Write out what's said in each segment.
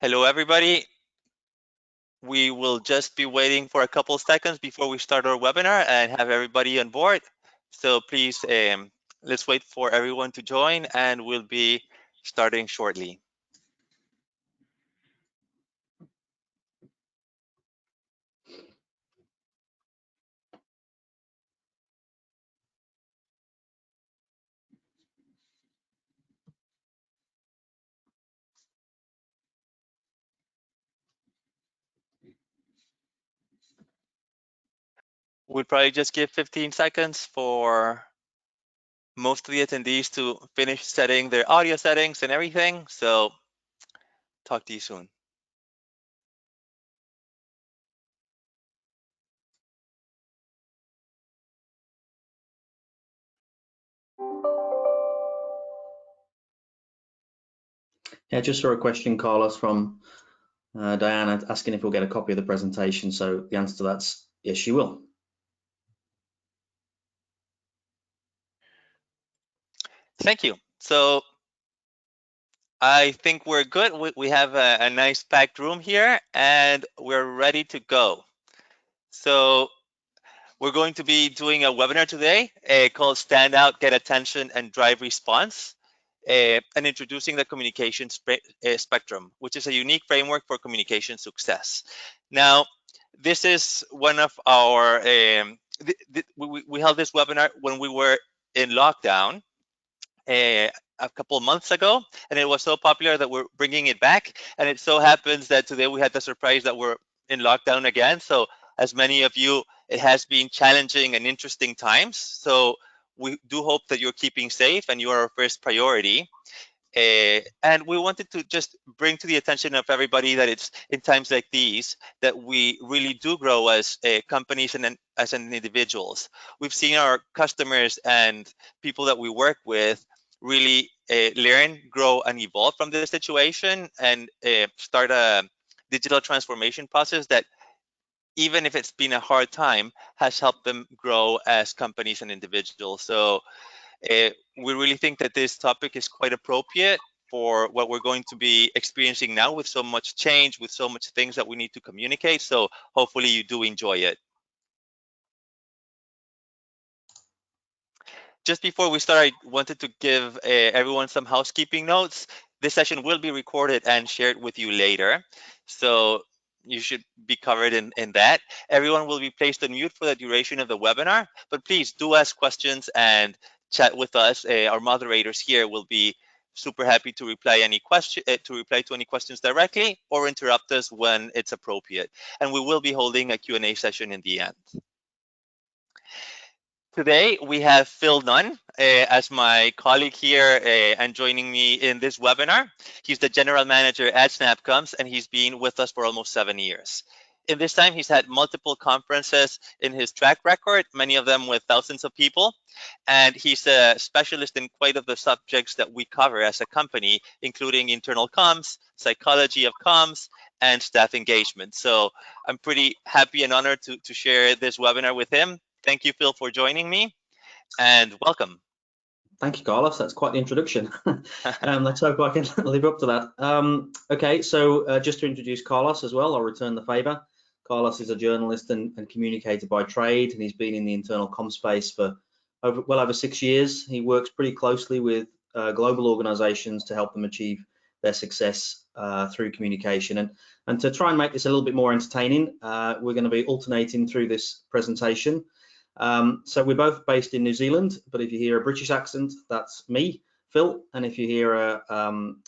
Hello, everybody. We will just be waiting for a couple seconds before we start our webinar and have everybody on board. So please, let's wait for everyone to join and we'll be starting shortly. We'll probably just give 15 seconds for most of the attendees to finish setting their audio settings and everything. So talk to you soon. Yeah, just saw a question, Carlos, from Diana asking if we'll get a copy of the presentation. So the answer to that's yes, she will. Thank you. So I think we're good. We have a nice packed room here and we're ready to go. So we're going to be doing a webinar today called Stand Out, Get Attention, and Drive Response, and introducing the communication spectrum, which is a unique framework for communication success. Now, this is one of our, we held this webinar when we were in lockdown a couple of months ago, and it was so popular that we're bringing it back. And it so happens that today we had the surprise that we're in lockdown again. So as many of you, it has been challenging and interesting times. So we do hope that you're keeping safe and you are our first priority. And we wanted to just bring to the attention of everybody that it's in times like these that we really do grow as companies and as individuals. We've seen our customers and people that we work with really learn, grow, and evolve from this situation and start a digital transformation process that, even if it's been a hard time, has helped them grow as companies and individuals. So we really think that this topic is quite appropriate for what we're going to be experiencing now with so much change, with so much things that we need to communicate. So hopefully you do enjoy it. Just before we start, I wanted to give everyone some housekeeping notes. This session will be recorded and shared with you later. So you should be covered in that. Everyone will be placed on mute for the duration of the webinar, but please do ask questions and chat with us. Our moderators here will be super happy to reply to any questions directly or interrupt us when it's appropriate. And we will be holding a Q&A session in the end. Today, we have Phil Nunn as my colleague here and joining me in this webinar. He's the general manager at SnapComms, and he's been with us for almost 7 years. In this time, he's had multiple conferences in his track record, many of them with thousands of people. And he's a specialist in quite of the subjects that we cover as a company, including internal comms, psychology of comms, and staff engagement. So I'm pretty happy and honored to share this webinar with him. Thank you, Phil, for joining me, and welcome. Thank you, Carlos. That's quite the introduction. Let's hope I can live up to that. Okay, so just to introduce Carlos as well, I'll return the favor. Carlos is a journalist and communicator by trade, and he's been in the internal comm space for well over 6 years. He works pretty closely with global organizations to help them achieve their success through communication. And to try and make this a little bit more entertaining, we're going to be alternating through this presentation. So we're both based in New Zealand, but if you hear a British accent, that's me, Phil, and if you hear a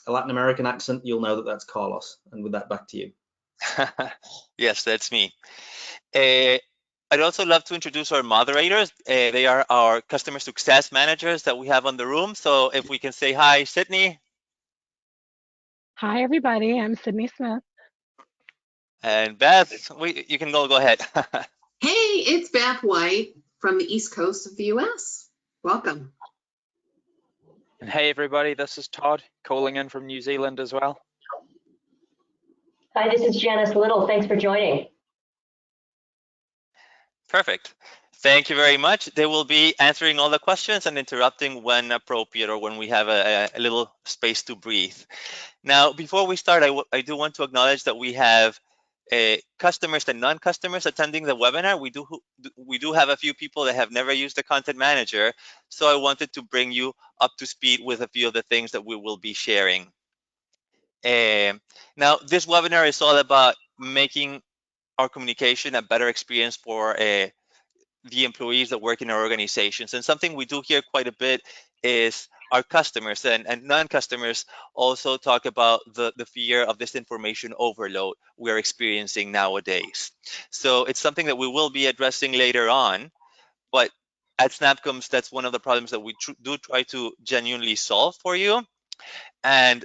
Latin American accent, you'll know that that's Carlos. And with that, back to you. Yes, that's me. I'd also love to introduce our moderators. They are our customer success managers that we have on the room. So if we can say hi, Sydney. Hi, everybody. I'm Sydney Smith. And Beth, you can go ahead. Hey, it's Beth White from the East Coast of the US. Welcome. And hey, everybody, this is Todd calling in from New Zealand as well. Hi, this is Janice Little. Thanks for joining. Perfect. Thank you very much. They will be answering all the questions and interrupting when appropriate or when we have a little space to breathe. Now, before we start, I do want to acknowledge that we have customers and non-customers attending the webinar. We do have a few people that have never used the Content Manager, so I wanted to bring you up to speed with a few of the things that we will be sharing. Now, this webinar is all about making our communication a better experience for the employees that work in our organizations. And something we do hear quite a bit is our customers and non-customers also talk about the fear of this information overload we're experiencing nowadays. So it's something that we will be addressing later on, but at Snapcoms, that's one of the problems that we do try to genuinely solve for you. And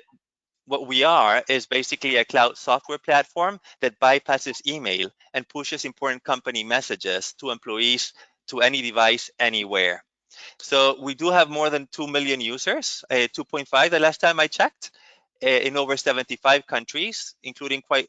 what we are is basically a cloud software platform that bypasses email and pushes important company messages to employees to any device anywhere. So we do have more than 2 million users, 2.5 the last time I checked, in over 75 countries, including quite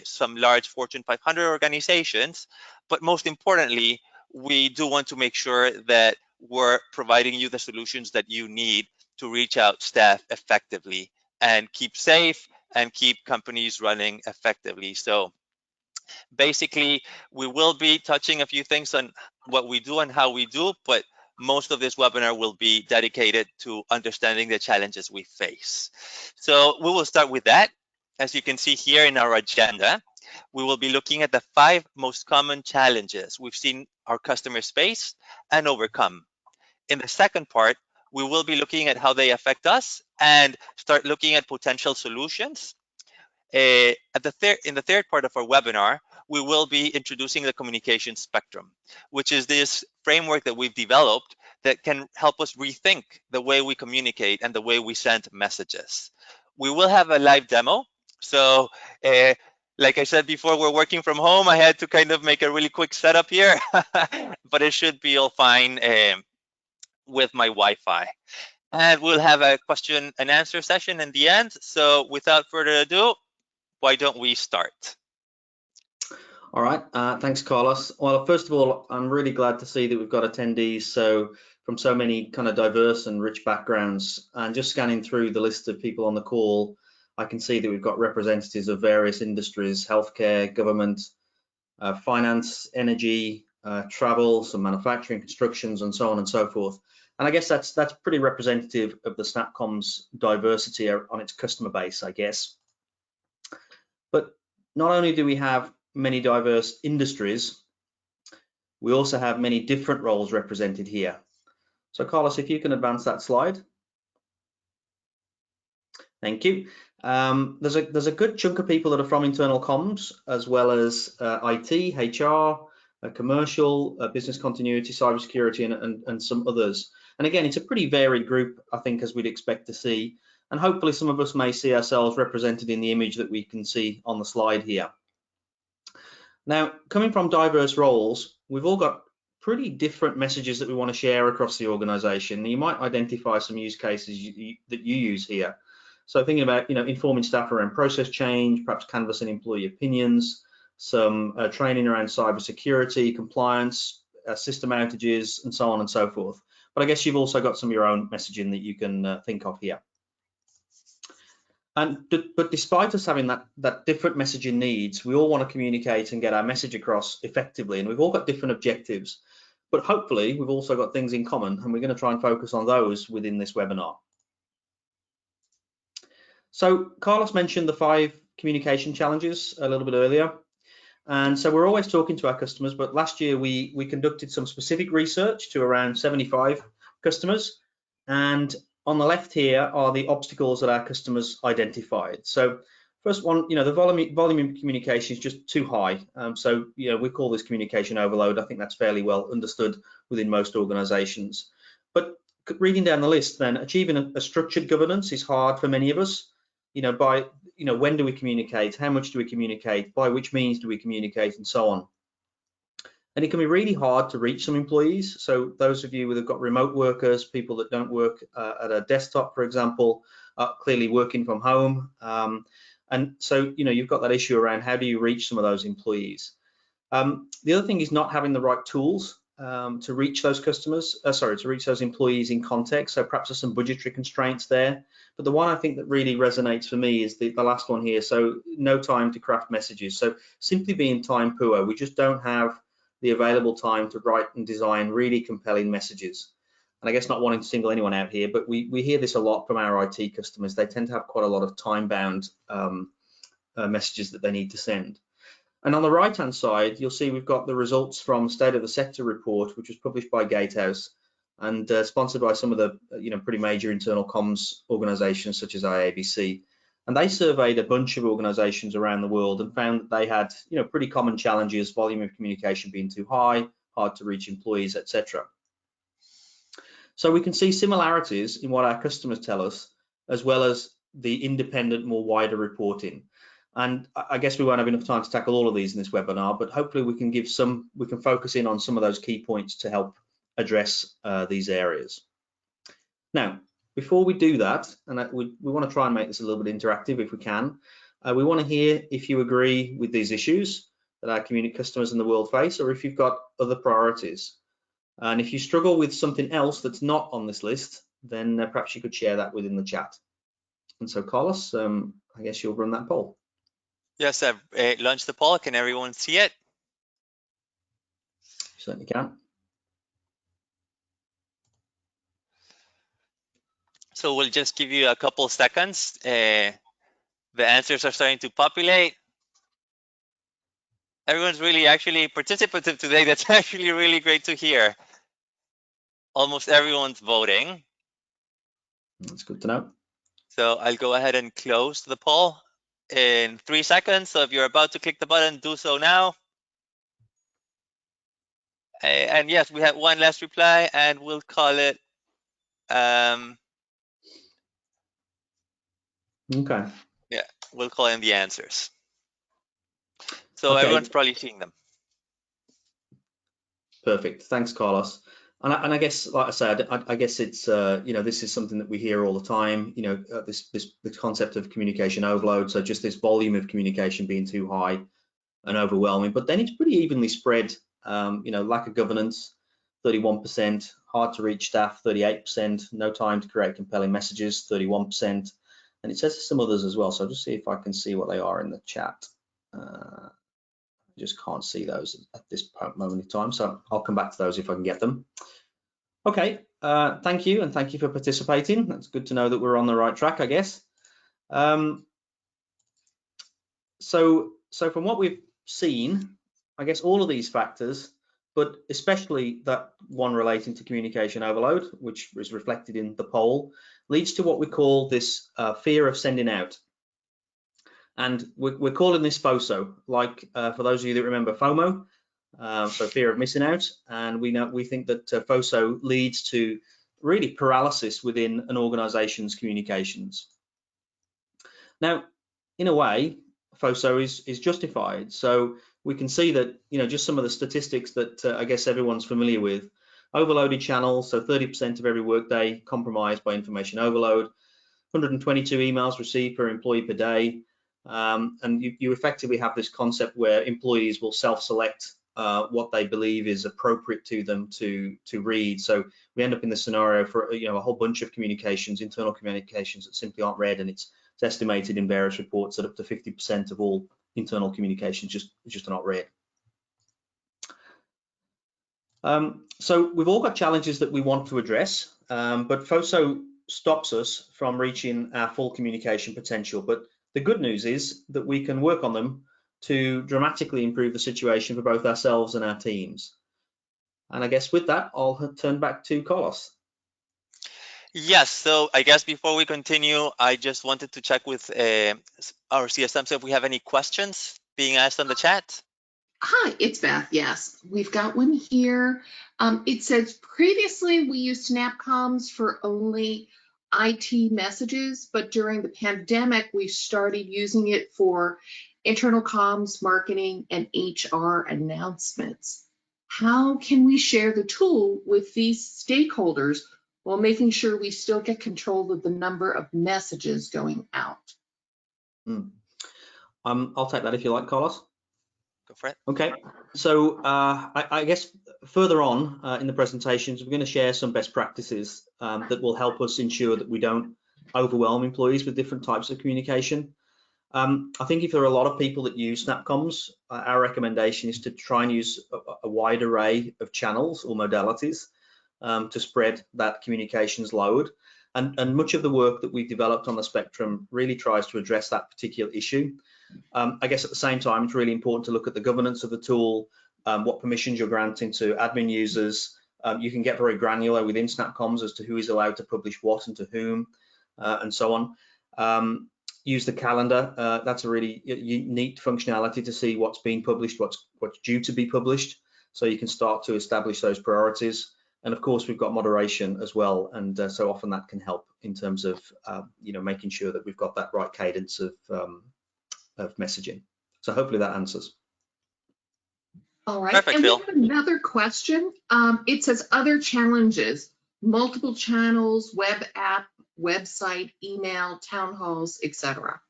some large Fortune 500 organizations. But most importantly, we do want to make sure that we're providing you the solutions that you need to reach out staff effectively and keep safe and keep companies running effectively. So basically, we will be touching a few things on what we do and how we do, but most of this webinar will be dedicated to understanding the challenges we face. So we will start with that. As you can see here in our agenda, we will be looking at the 5 most common challenges we've seen our customers face and overcome. In the second part, we will be looking at how they affect us and start looking at potential solutions. In the third part of our webinar, we will be introducing the communication spectrum, which is this framework that we've developed that can help us rethink the way we communicate and the way we send messages. We will have a live demo. So like I said before, we're working from home. I had to kind of make a really quick setup here, but it should be all fine with my Wi-Fi. And we'll have a question and answer session in the end. So without further ado, why don't we start? All right, thanks, Carlos. Well, first of all, I'm really glad to see that we've got attendees from so many kind of diverse and rich backgrounds. And just scanning through the list of people on the call, I can see that we've got representatives of various industries: healthcare, government, finance, energy, travel, some manufacturing, constructions, and so on and so forth. And I guess that's pretty representative of the Snapcoms diversity on its customer base, I guess. But not only do we have many diverse industries, we also have many different roles represented here. So Carlos, if you can advance that slide. Thank you. There's a good chunk of people that are from internal comms, as well as IT, HR, commercial, business continuity, cybersecurity, and some others. And again, it's a pretty varied group, I think, as we'd expect to see. And hopefully some of us may see ourselves represented in the image that we can see on the slide here. Now, coming from diverse roles, we've all got pretty different messages that we want to share across the organization. You might identify some use cases that you use here. So thinking about, informing staff around process change, perhaps canvassing employee opinions, some training around cybersecurity, compliance, system outages, and so on and so forth. But I guess you've also got some of your own messaging that you can think of here. But despite us having that different messaging needs, we all want to communicate and get our message across effectively, and we've all got different objectives. But hopefully, we've also got things in common, and we're going to try and focus on those within this webinar. So Carlos mentioned the 5 communication challenges a little bit earlier. And so we're always talking to our customers, but last year we conducted some specific research to around 75 customers. And on the left here are the obstacles that our customers identified. So first one, the volume of communication is just too high. So we call this communication overload. I think that's fairly well understood within most organizations. But reading down the list, then, achieving a structured governance is hard for many of us. When do we communicate? How much do we communicate? By which means do we communicate? And so on. And it can be really hard to reach some employees. So those of you that have got remote workers, people that don't work at a desktop, for example, are clearly working from home. And so, you've got that issue around how do you reach some of those employees. The other thing is not having the right tools to reach those customers, to reach those employees in context. So perhaps there's some budgetary constraints there. But the one I think that really resonates for me is the last one here. So no time to craft messages. So simply being time poor, we just don't have the available time to write and design really compelling messages. And I guess not wanting to single anyone out here, but we hear this a lot from our IT customers. They tend to have quite a lot of time-bound messages that they need to send. And on the right-hand side, you'll see we've got the results from State of the Sector report, which was published by Gatehouse and sponsored by some of the pretty major internal comms organizations such as IABC. And they surveyed a bunch of organizations around the world and found that they had pretty common challenges, volume of communication being too high, hard to reach employees, etc. So we can see similarities in what our customers tell us, as well as the independent, more wider reporting. And I guess we won't have enough time to tackle all of these in this webinar, but hopefully we can focus in on some of those key points to help address these areas. Now, before we do that, and we want to try and make this a little bit interactive if we can, we want to hear if you agree with these issues that our community customers in the world face, or if you've got other priorities. And if you struggle with something else that's not on this list, then perhaps you could share that within the chat. And so, Carlos, I guess you'll run that poll. Yes, I've launched the poll. Can everyone see it? Certainly can. So we'll just give you a couple seconds. The answers are starting to populate. Everyone's really actually participative today. That's actually really great to hear. Almost everyone's voting. That's good to know. So I'll go ahead and close the poll in 3 seconds. So if you're about to click the button, do so now. And yes, we have one last reply, and we'll call it. Okay. Yeah, we'll call in the answers. So Okay. everyone's probably seeing them. Perfect. Thanks, Carlos. And I guess, like I said, I guess it's this is something that we hear all the time. The concept of communication overload. So just this volume of communication being too high and overwhelming. But then it's pretty evenly spread. Lack of governance, 31%. Hard to reach staff, 38%. No time to create compelling messages, 31%. And it says some others as well. So I'll just see if I can see what they are in the chat. I just can't see those at this moment in time, so I'll come back to those if I can get them. Okay, thank you, and thank you for participating. That's good to know that we're on the right track, I guess. So from what we've seen, I guess all of these factors, but especially that one relating to communication overload, which is reflected in the poll, leads to what we call this fear of sending out. And we're calling this FOSO, like for those of you that remember FOMO, so fear of missing out. And we think that FOSO leads to really paralysis within an organization's communications. Now, in a way, FOSO is justified. So we can see that, just some of the statistics that I guess everyone's familiar with. Overloaded channels, so 30% of every workday compromised by information overload, 122 emails received per employee per day. And you effectively have this concept where employees will self-select what they believe is appropriate to them to read. So we end up in the scenario for a whole bunch of communications, internal communications that simply aren't read, and it's estimated in various reports that up to 50% of all internal communications just are not read. So we've all got challenges that we want to address, but FOSO stops us from reaching our full communication potential. But the good news is that we can work on them to dramatically improve the situation for both ourselves and our teams. And I guess with that, I'll turn back to Carlos. Yes, so I guess before we continue, I just wanted to check with our CSM, so if we have any questions being asked on the chat. Hi, it's Beth. Yes, we've got one here. It says previously we used SnapComms for only IT messages, but during the pandemic, we started using it for internal comms, marketing, and HR announcements. How can we share the tool with these stakeholders while making sure we still get control of the number of messages going out? I'll take that if you like, Carlos. Go for it. Okay, so I guess further on in the presentations, we're going to share some best practices that will help us ensure that we don't overwhelm employees with different types of communication. I think if there are a lot of people that use SnapComms, our recommendation is to try and use a wide array of channels or modalities to spread that communications load. And much of the work that we've developed on the Spectrum really tries to address that particular issue. I guess at the same time, it's really important to look at the governance of the tool, what permissions you're granting to admin users. You can get very granular within SnapComms as to who is allowed to publish what and to whom, and so on. Use the calendar. That's a really neat functionality to see what's being published, what's due to be published, so you can start to establish those priorities. And of course, we've got moderation as well, and so often that can help in terms of making sure that we've got that right cadence of messaging. So hopefully that answers. All right. Perfect, and Phil. we have another question. It says other challenges, multiple channels, web app, website, email, town halls, etc.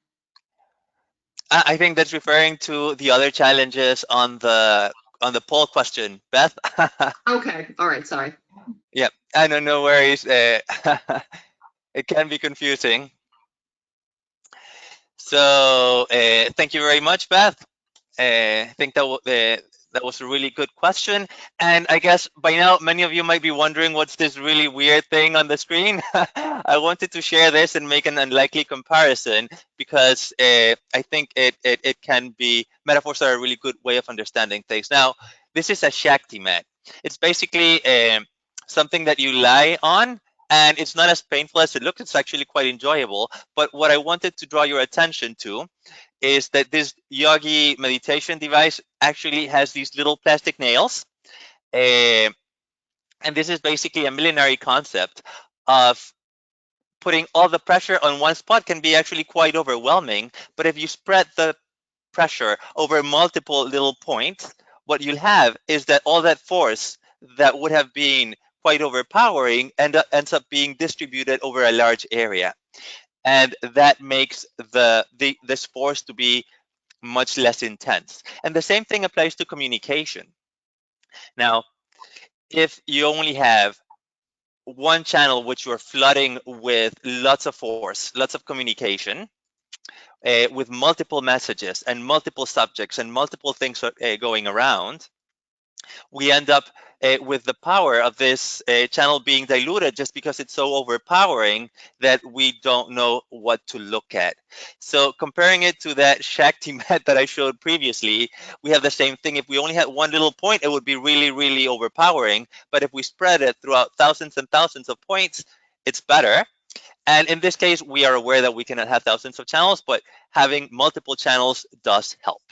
I think that's referring to the other challenges on the poll question, Beth. Okay. All right. Sorry. Yeah, I know, no worries. It can be confusing. So thank you very much, Beth. I think that was a really good question. And I guess by now, many of you might be wondering what's this really weird thing on the screen. I wanted to share this and make an unlikely comparison because I think it can be, metaphors are a really good way of understanding things. Now, this is a Shakti mat. It's basically something that you lie on, and it's not as painful as it looks. It's actually quite enjoyable. But what I wanted to draw your attention to is that this yogi meditation device actually has these little plastic nails. And this is basically a millenary concept of putting all the pressure on one spot can be actually quite overwhelming. But if you spread the pressure over multiple little points, what you'll have is that all that force that would have been quite overpowering ends up being distributed over a large area. And that makes this force to be much less intense. And the same thing applies to communication. Now, if you only have one channel which you're flooding with lots of force, lots of communication, with multiple messages and multiple subjects and multiple things going around, we end up with the power of this channel being diluted just because it's so overpowering that we don't know what to look at. So comparing it to that Shakti mat that I showed previously, we have the same thing. If we only had one little point, it would be really, really overpowering. But if we spread it throughout thousands and thousands of points, it's better. And in this case, we are aware that we cannot have thousands of channels, but having multiple channels does help.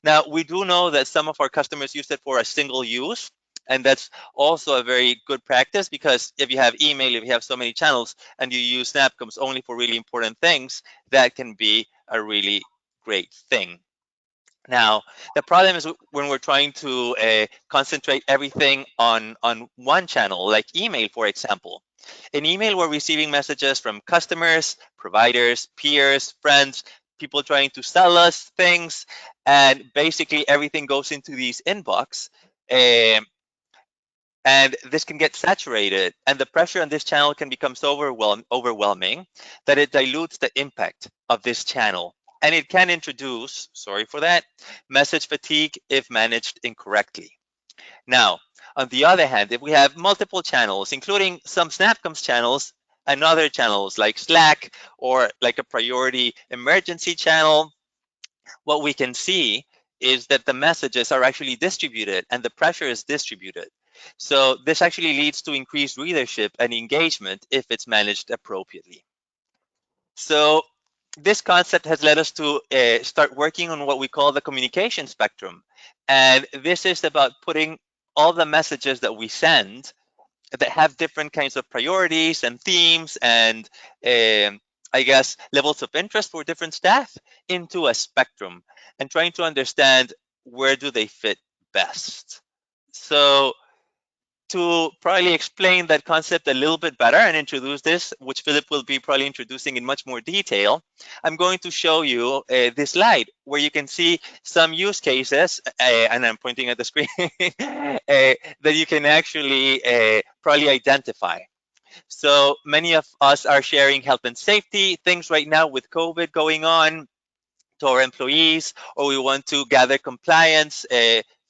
Now, we do know that some of our customers use it for a single use, and that's also a very good practice because if you have email, if you have so many channels and you use SnapComms only for really important things, that can be a really great thing. Now, the problem is when we're trying to concentrate everything on one channel, like email, for example. In email, we're receiving messages from customers, providers, peers, friends, people trying to sell us things, and basically everything goes into these inbox. And this can get saturated, and the pressure on this channel can become so overwhelming that it dilutes the impact of this channel. And it can introduce, sorry for that, message fatigue if managed incorrectly. Now, on the other hand, if we have multiple channels, including some SnapComms channels and other channels like Slack or like a priority emergency channel, what we can see is that the messages are actually distributed and the pressure is distributed. So this actually leads to increased readership and engagement if it's managed appropriately. So this concept has led us to start working on what we call the communication spectrum. And this is about putting all the messages that we send that have different kinds of priorities and themes and I guess levels of interest for different staff into a spectrum and trying to understand where do they fit best. So to probably explain that concept a little bit better and introduce this, which Philip will be probably introducing in much more detail, I'm going to show you this slide where you can see some use cases, and I'm pointing at the screen, that you can actually probably identify. So many of us are sharing health and safety things right now with COVID going on to our employees, or we want to gather compliance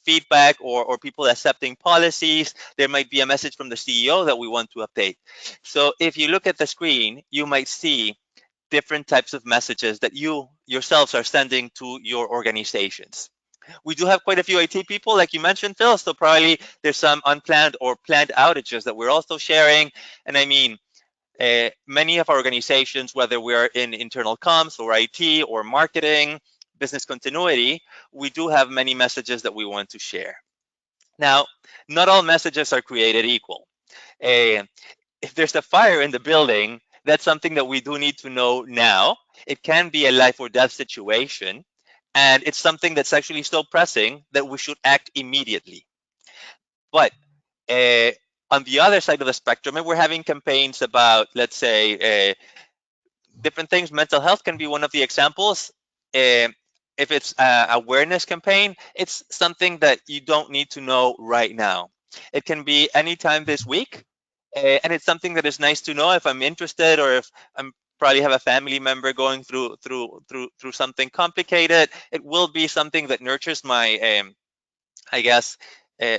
feedback or people accepting policies. There might be a message from the CEO that we want to update. So if you look at the screen, you might see different types of messages that you yourselves are sending to your organizations. We do have quite a few IT people, like you mentioned, Phil, so probably there's some unplanned or planned outages that we're also sharing. And I mean, many of our organizations, whether we are in internal comms or IT or marketing, business continuity, we do have many messages that we want to share. Now, not all messages are created equal. If there's a fire in the building, that's something that we do need to know now. It can be a life or death situation, and it's something that's actually so pressing that we should act immediately. But on the other side of the spectrum, and we're having campaigns about, let's say, different things. Mental health can be one of the examples. If it's an awareness campaign, it's something that you don't need to know right now. It can be anytime this week, and it's something that is nice to know if I'm interested, or if I'm probably have a family member going through something complicated. It will be something that nurtures my, I guess,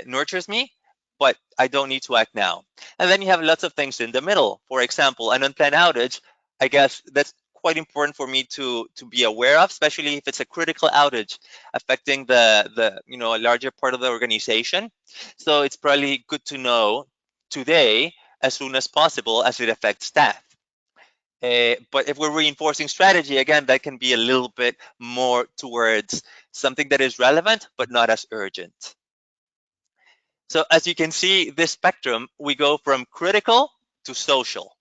nurtures me, but I don't need to act now. And then you have lots of things in the middle. For example, an unplanned outage, I guess that's quite important for me to be aware of, especially if it's a critical outage affecting the a larger part of the organization. So it's probably good to know today as soon as possible as it affects staff. But if we're reinforcing strategy, again, that can be a little bit more towards something that is relevant but not as urgent. So as you can see, this spectrum, we go from critical to social.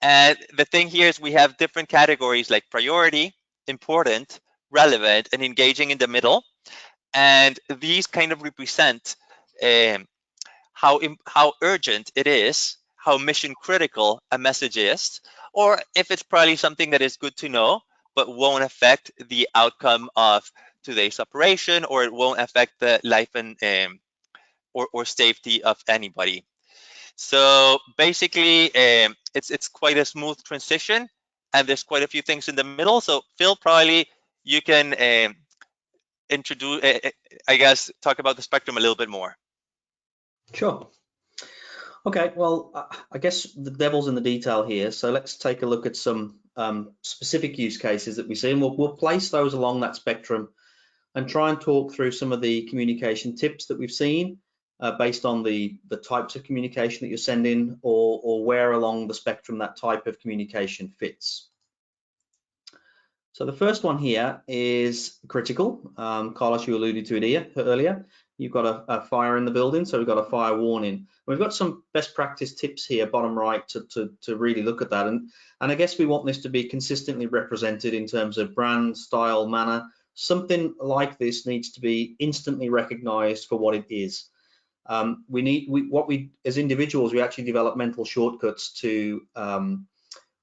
And the thing here is we have different categories like priority, important, relevant, and engaging in the middle. And these kind of represent how urgent it is, how mission critical a message is, or if it's probably something that is good to know, but won't affect the outcome of today's operation, or it won't affect the life and or safety of anybody. So basically, it's quite a smooth transition, and there's quite a few things in the middle. So Phil, probably you can introduce, I guess, talk about the spectrum a little bit more. Sure. Okay, well, I guess the devil's in the detail here. So let's take a look at some specific use cases that we see, and we'll place those along that spectrum and try and talk through some of the communication tips that we've seen based on the types of communication that you're sending, or where along the spectrum that type of communication fits. So the first one here is critical. Carlos, you alluded to it earlier. You've got a fire in the building, so we've got a fire warning. We've got some best practice tips here, bottom right, to really look at that. And I guess we want this to be consistently represented in terms of brand, style, manner. Something like this needs to be instantly recognized for what it is. As individuals, we actually develop mental shortcuts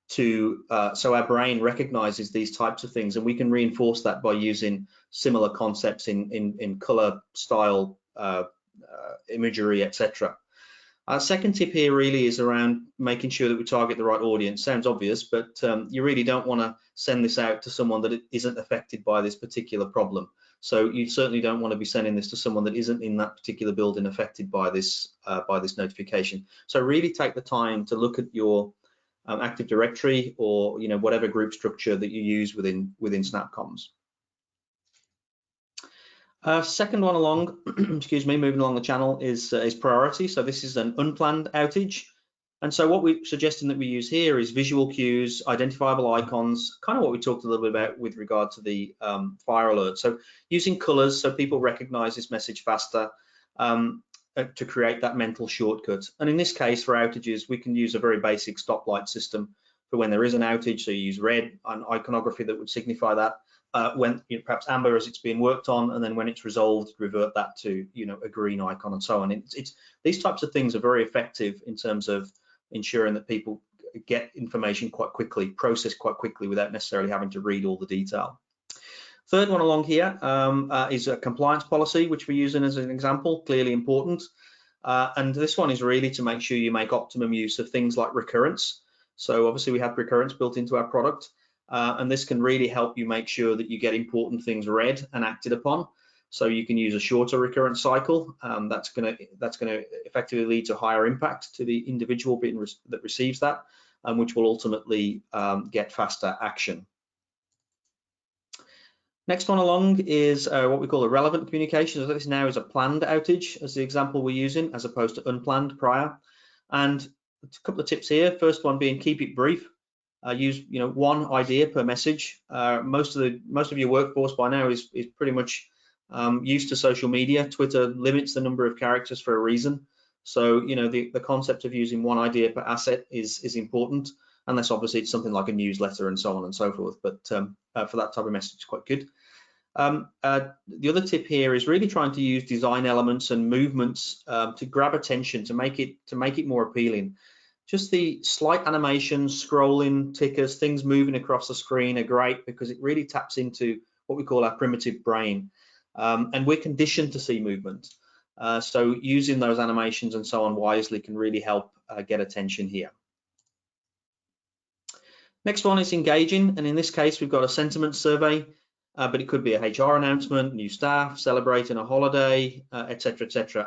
so our brain recognizes these types of things, and we can reinforce that by using similar concepts in color, style, imagery, etc. Our second tip here really is around making sure that we target the right audience. Sounds obvious, but you really don't want to send this out to someone that isn't affected by this particular problem. So you certainly don't want to be sending this to someone that isn't in that particular building affected by this notification. So really take the time to look at your Active Directory, or whatever group structure that you use within SnapComms. Second one along, excuse me, moving along the channel is priority. So this is an unplanned outage, and so what we're suggesting that we use here is visual cues, identifiable icons, kind of what we talked a little bit about with regard to the fire alert. So using colors so people recognize this message faster, to create that mental shortcut. And in this case, for outages, we can use a very basic stoplight system for when there is an outage. So you use red, an iconography that would signify that. when perhaps amber as it's being worked on, and then when it's resolved, revert that to a green icon and so on. It's these types of things are very effective in terms of ensuring that people get information quite quickly, process quite quickly without necessarily having to read all the detail. Third one along here is a compliance policy, which we're using as an example, clearly important. And this one is really to make sure you make optimum use of things like recurrence. So obviously we have recurrence built into our product, and this can really help you make sure that you get important things read and acted upon. So you can use a shorter recurrence cycle. That's going to effectively lead to higher impact to the individual that receives that, which will ultimately get faster action. Next one along is what we call a relevant communication. So this now is a planned outage as the example we're using, as opposed to unplanned prior. And a couple of tips here. First one being keep it brief. Use one idea per message. Most of your workforce by now is pretty much used to social media. Twitter limits the number of characters for a reason. So the concept of using one idea per asset is important, unless obviously it's something like a newsletter and so on and so forth. But for that type of message, it's quite good. The other tip here is really trying to use design elements and movements to grab attention, to make it more appealing. Just the slight animations, scrolling, tickers, things moving across the screen are great because it really taps into what we call our primitive brain, and we're conditioned to see movement. So using those animations and so on wisely can really help get attention here. Next one is engaging, and in this case we've got a sentiment survey, but it could be a HR announcement, new staff, celebrating a holiday, etc., etc.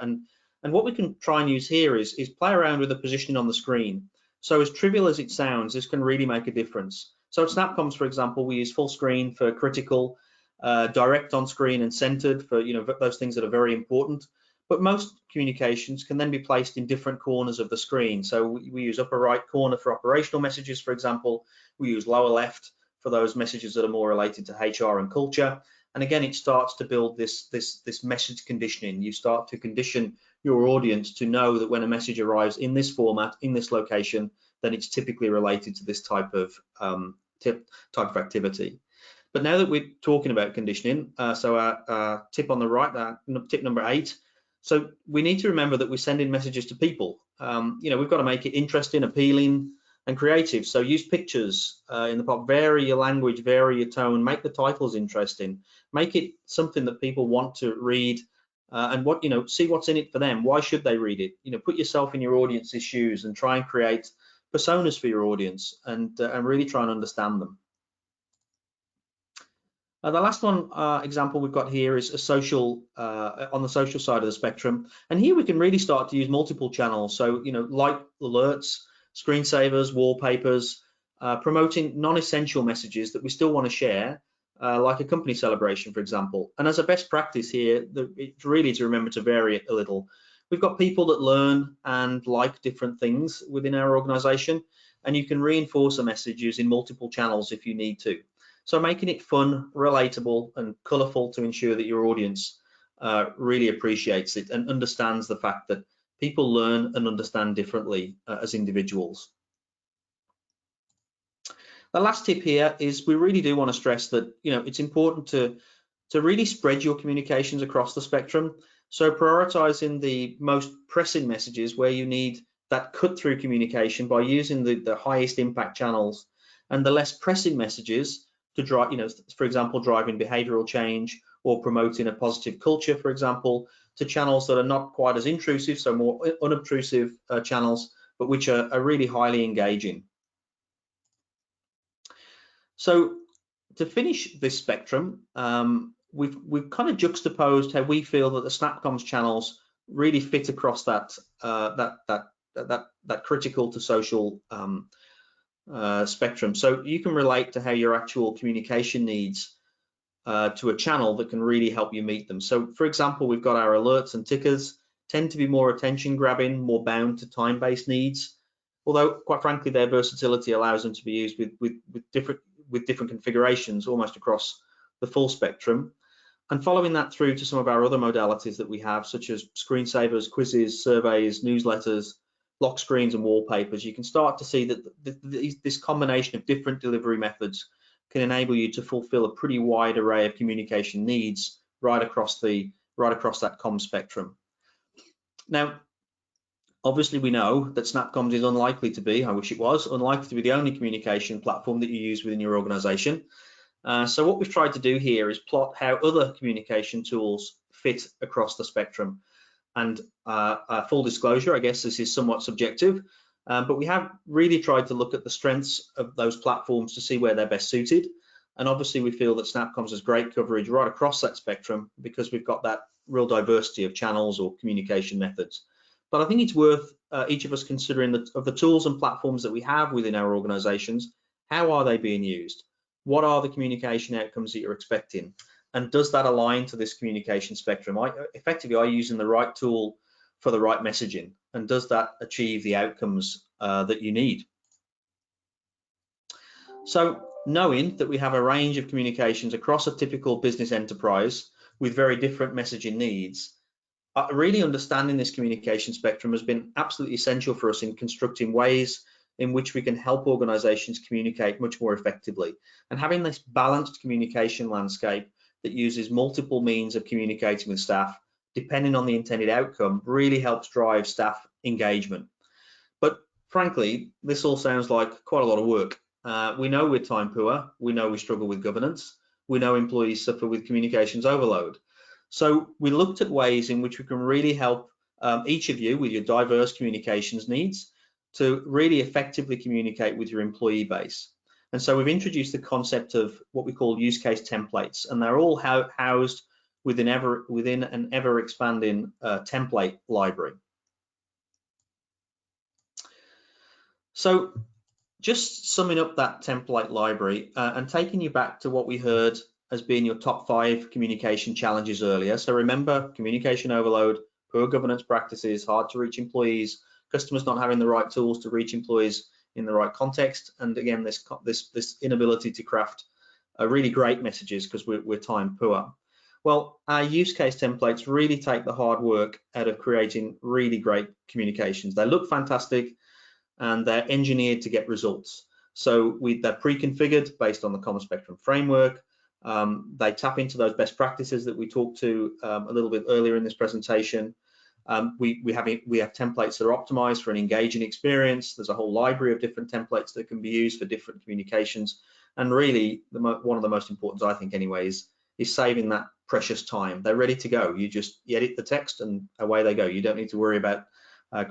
And what we can try and use here is play around with the positioning on the screen. So as trivial as it sounds, this can really make a difference. So at SnapComms, for example, we use full screen for critical, direct on screen and centered for those things that are very important. But most communications can then be placed in different corners of the screen. So we use upper right corner for operational messages, for example. We use lower left for those messages that are more related to HR and culture. And again, it starts to build this message conditioning. You start to condition your audience to know that when a message arrives in this format, in this location, then it's typically related to this type of activity. But now that we're talking about conditioning, so our tip on the right, tip number 8. So we need to remember that we're sending messages to people. We've got to make it interesting, appealing, and creative. So use pictures in the pop, vary your language, vary your tone, make the titles interesting, make it something that people want to read, and see what's in it for them. Why should they read it? Put yourself in your audience's shoes and try and create personas for your audience and really try and understand them. The last one example we've got here is a social on the social side of the spectrum, and here we can really start to use multiple channels. So like alerts, screensavers, wallpapers, promoting non-essential messages that we still want to share, like a company celebration, for example. And as a best practice here, it's really to remember to vary it a little. We've got people that learn and like different things within our organization, and you can reinforce a message using multiple channels if you need to. So making it fun, relatable, and colorful to ensure that your audience really appreciates it and understands the fact that people learn and understand differently as individuals. The last tip here is we really do want to stress that it's important to really spread your communications across the spectrum. So prioritizing the most pressing messages where you need that cut-through communication by using the highest impact channels, and the less pressing messages to drive, for example, driving behavioral change or promoting a positive culture, for example, to channels that are not quite as intrusive, so more unobtrusive channels, but which are really highly engaging. So to finish this spectrum, we've kind of juxtaposed how we feel that the SnapComms channels really fit across that critical to social spectrum. So you can relate to how your actual communication needs to a channel that can really help you meet them. So for example, we've got our alerts and tickers tend to be more attention grabbing, more bound to time-based needs, although quite frankly their versatility allows them to be used with different configurations almost across the full spectrum. And following that through to some of our other modalities that we have, such as screensavers, quizzes, surveys, newsletters, lock screens, and wallpapers, you can start to see that this combination of different delivery methods can enable you to fulfill a pretty wide array of communication needs right across that comm spectrum. Now, obviously we know that SnapComms is unlikely to be, I wish it was, unlikely to be the only communication platform that you use within your organization. So what we've tried to do here is plot how other communication tools fit across the spectrum. And full disclosure, I guess this is somewhat subjective, but we have really tried to look at the strengths of those platforms to see where they're best suited. And obviously we feel that SnapComms has great coverage right across that spectrum because we've got that real diversity of channels or communication methods. But I think it's worth each of us considering that of the tools and platforms that we have within our organizations, how are they being used? What are the communication outcomes that you're expecting? And does that align to this communication spectrum? Effectively, are you using the right tool for the right messaging? And does that achieve the outcomes that you need? So knowing that we have a range of communications across a typical business enterprise with very different messaging needs, really understanding this communication spectrum has been absolutely essential for us in constructing ways in which we can help organizations communicate much more effectively. And having this balanced communication landscape that uses multiple means of communicating with staff, depending on the intended outcome, really helps drive staff engagement. But frankly, this all sounds like quite a lot of work. We know we're time poor, we know we struggle with governance, we know employees suffer with communications overload. So we looked at ways in which we can really help each of you with your diverse communications needs to really effectively communicate with your employee base. And so we've introduced the concept of what we call use case templates, and they're all housed within an ever expanding template library. So just summing up that template library and taking you back to what we heard as being your top 5 communication challenges earlier. So remember, communication overload, poor governance practices, hard to reach employees, customers not having the right tools to reach employees in the right context, and again, this inability to craft really great messages because we're time poor. Well, our use case templates really take the hard work out of creating really great communications. They look fantastic and they're engineered to get results. So they're pre-configured based on the Common Spectrum framework. They tap into those best practices that we talked to a little bit earlier in this presentation. We have templates that are optimized for an engaging experience. There's a whole library of different templates that can be used for different communications. And really, one of the most important, I think anyways, is saving that precious time. They're ready to go. You edit the text and away they go. You don't need to worry about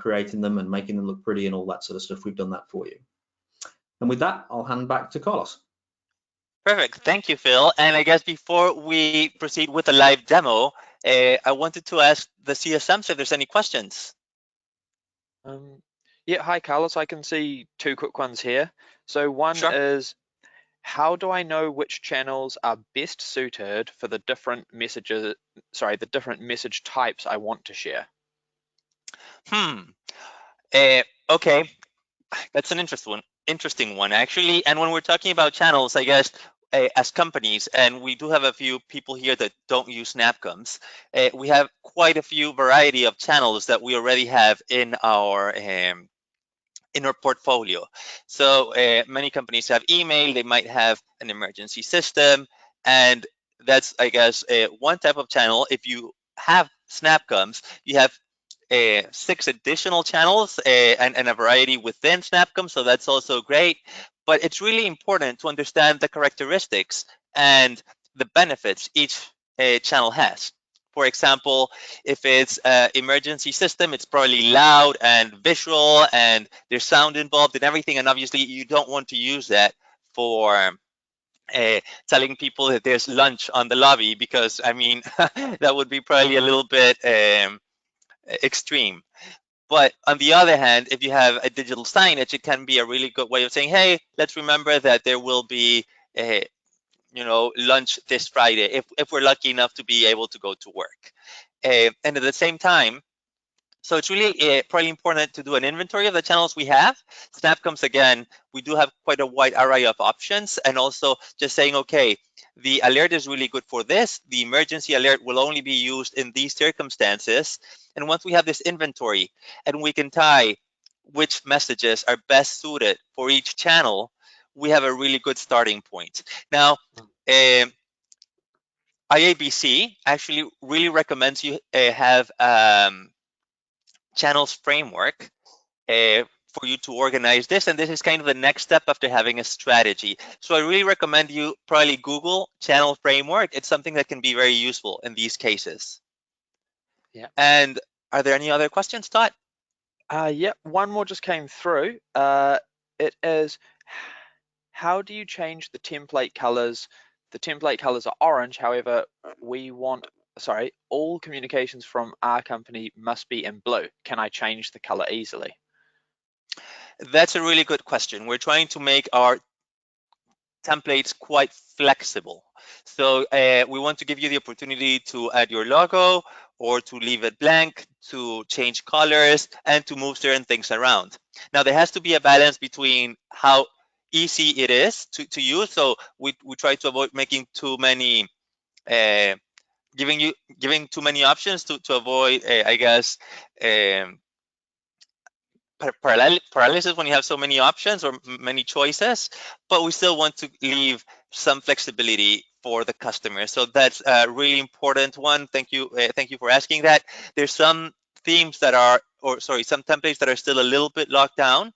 creating them and making them look pretty and all that sort of stuff. We've done that for you. And with that, I'll hand back to Carlos. Perfect. Thank you, Phil. And I guess before we proceed with the live demo, I wanted to ask the CSMs if there's any questions. Yeah, hi, Carlos. I can see 2 quick ones here. So one is, how do I know which channels are best suited for the different messages, the different message types I want to share? Okay, that's an interesting one actually. And when we're talking about channels, I guess as companies, and we do have a few people here that don't use SnapComms, we have quite a few variety of channels that we already have in our portfolio. So many companies have email, they might have an emergency system, and that's, I guess, one type of channel. If you have SnapComms, you have 6 additional channels and a variety within SnapComms, so that's also great. But it's really important to understand the characteristics and the benefits each channel has. For example, if it's an emergency system, it's probably loud and visual and there's sound involved and everything, and obviously you don't want to use that for telling people that there's lunch on the lobby, because I mean that would be probably a little bit extreme. But on the other hand, if you have a digital signage, it can be a really good way of saying, hey, let's remember that there will be lunch this Friday if we're lucky enough to be able to go to work. And at the same time, so it's really probably important to do an inventory of the channels we have. SnapComms, again, we do have quite a wide array of options, and also just saying, okay, the alert is really good for this. The emergency alert will only be used in these circumstances. And once we have this inventory and we can tie which messages are best suited for each channel, we have a really good starting point. Now, IABC actually really recommends you have channels framework for you to organize this, and this is kind of the next step after having a strategy. So I really recommend you probably Google channel framework. It's something that can be very useful in these cases. Yeah. And are there any other questions, Todd? Yeah, one more just came through. It is, how do you change the template colors? The template colors are orange, however, all communications from our company must be in blue. Can I change the color easily? That's a really good question. We're trying to make our templates quite flexible. So we want to give you the opportunity to add your logo or to leave it blank, to change colors, and to move certain things around. Now, there has to be a balance between how easy it is to use. So we try to avoid making too many, giving too many options to avoid, I guess, paralysis when you have so many options or many choices, but we still want to leave some flexibility for the customer. So that's a really important one. Thank you for asking that. There's some themes that are, some templates that are still a little bit locked down,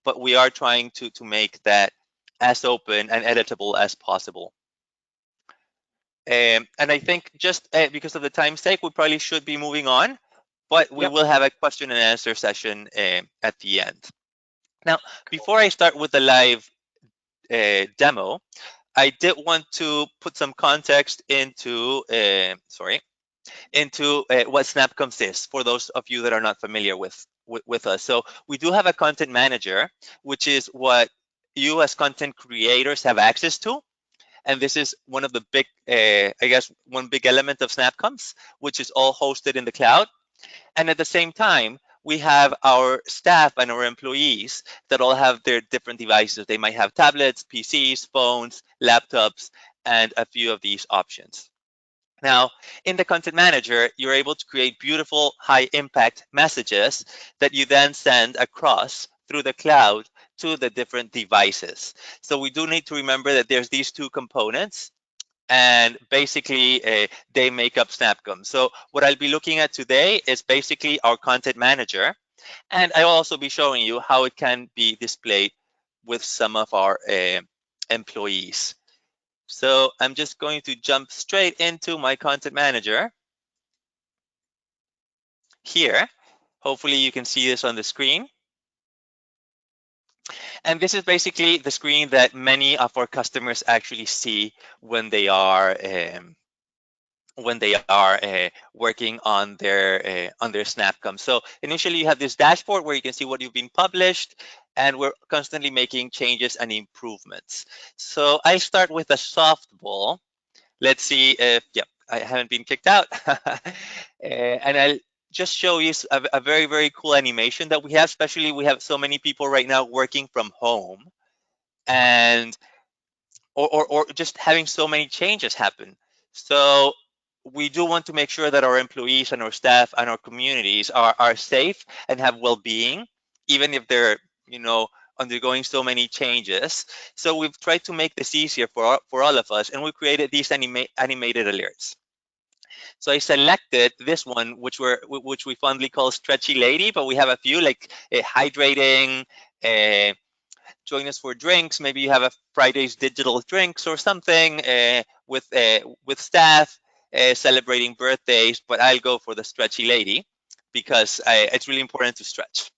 but we are trying to make that as open and editable as possible. And I think just because of the time's sake, we probably should be moving on, but we will have a question and answer session at the end. Now, before I start with the live demo, I did want to put some context into what SnapComms is for those of you that are not familiar with us. So we do have a content manager, which is what you as content creators have access to. And this is one of the big, one big element of SnapComms, which is all hosted in the cloud. And at the same time, we have our staff and our employees that all have their different devices. They might have tablets, PCs, phones, laptops, and a few of these options. Now, in the Content Manager, you're able to create beautiful, high-impact messages that you then send across through the cloud to the different devices. So we do need to remember that there's these two components, and basically they make up SnapComms. So what I'll be looking at today is basically our content manager, and I'll also be showing you how it can be displayed with some of our employees. So I'm just going to jump straight into my content manager here. Hopefully you can see this on the screen. And this is basically the screen that many of our customers actually see when they are working on their SnapComms. So initially you have this dashboard where you can see what you've been published, and we're constantly making changes and improvements. So I start with a softball. Let's see if, I haven't been kicked out. And I'll just show you a very, very cool animation that we have, especially we have so many people right now working from home, and or just having so many changes happen. So we do want to make sure that our employees and our staff and our communities are safe and have well-being, even if they're undergoing so many changes. So we've tried to make this easier for all of us, and we created these animated alerts. So I selected this one, which we fondly call Stretchy Lady, but we have a few like hydrating, join us for drinks. Maybe you have a Friday's digital drinks or something with staff celebrating birthdays, but I'll go for the Stretchy Lady because it's really important to stretch.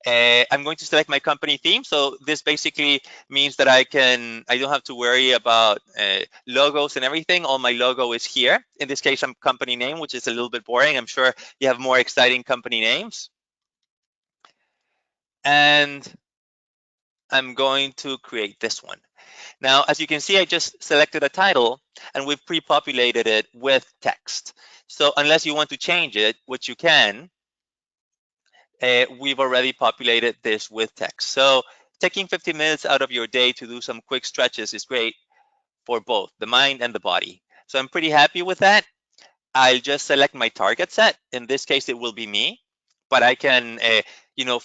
I'm going to select my company theme. So this basically means that I don't have to worry about logos and everything. All my logo is here. In this case, I'm company name, which is a little bit boring. I'm sure you have more exciting company names. And I'm going to create this one. Now, as you can see, I just selected a title and we've pre-populated it with text. So unless you want to change it, which you can, we've already populated this with text. So taking 15 minutes out of your day to do some quick stretches is great for both the mind and the body. So I'm pretty happy with that. I'll just select my target set. In this case, it will be me, but I can,